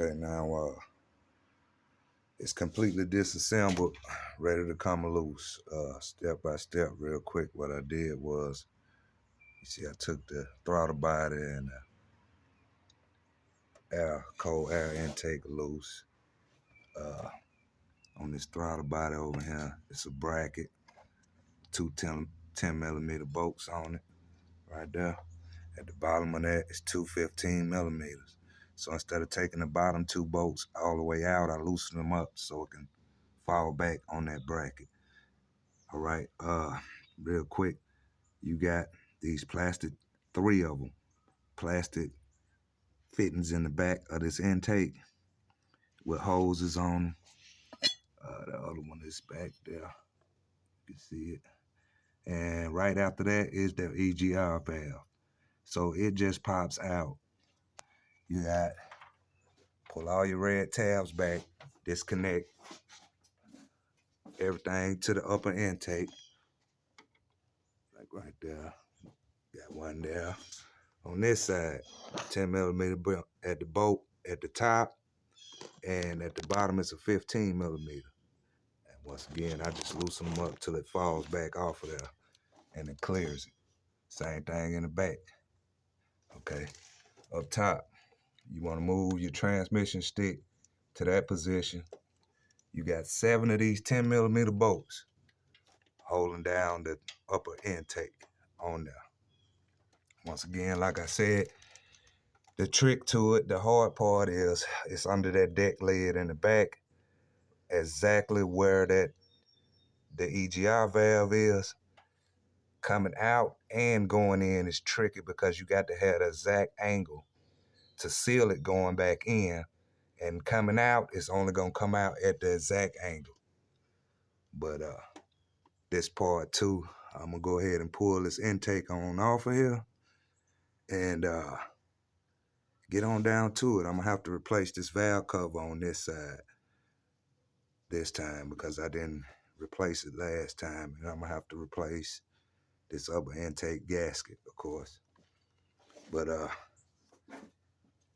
Okay, now it's completely disassembled, ready to come loose. Step by step, real quick, what I did was, you see, I took the throttle body and the cold air intake loose. On this throttle body over here, it's a bracket, two 10 millimeter bolts on it, right there. At the bottom of that is two 15 millimeters. So instead of taking the bottom two bolts all the way out, I loosen them up so it can fall back on that bracket. All right, real quick, you got these plastic, 3 of them, plastic fittings in the back of this intake with hoses on them. The other one is back there, you can see it. And right after that is the EGR valve. So it just pops out. You got, pull all your red tabs back, disconnect everything to the upper intake, like right there. Got one there. On this side, 10 millimeter at the bolt at the top, and at the bottom it's a 15 millimeter. And once again, I just loosen them up till it falls back off of there and it clears it. Same thing in the back. Okay, up top, you want to move your transmission stick to that position. You got 7 of these 10 millimeter bolts holding down the upper intake on there. Once again, like I said, the trick to it, the hard part is it's under that deck lid in the back, exactly where the EGR valve is. Coming out and going in is tricky because you got to have the exact angle to seal it going back in, and coming out is only gonna come out at the exact angle. But this part too, I'm gonna go ahead and pull this intake on off of here and get on down to it. I'm gonna have to replace this valve cover on this side this time because I didn't replace it last time, and I'm gonna have to replace this upper intake gasket, of course. But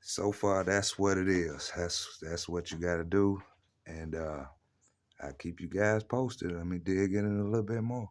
so far that's what it is. That's what you gotta do, and I'll keep you guys posted. Let me dig in it a little bit more.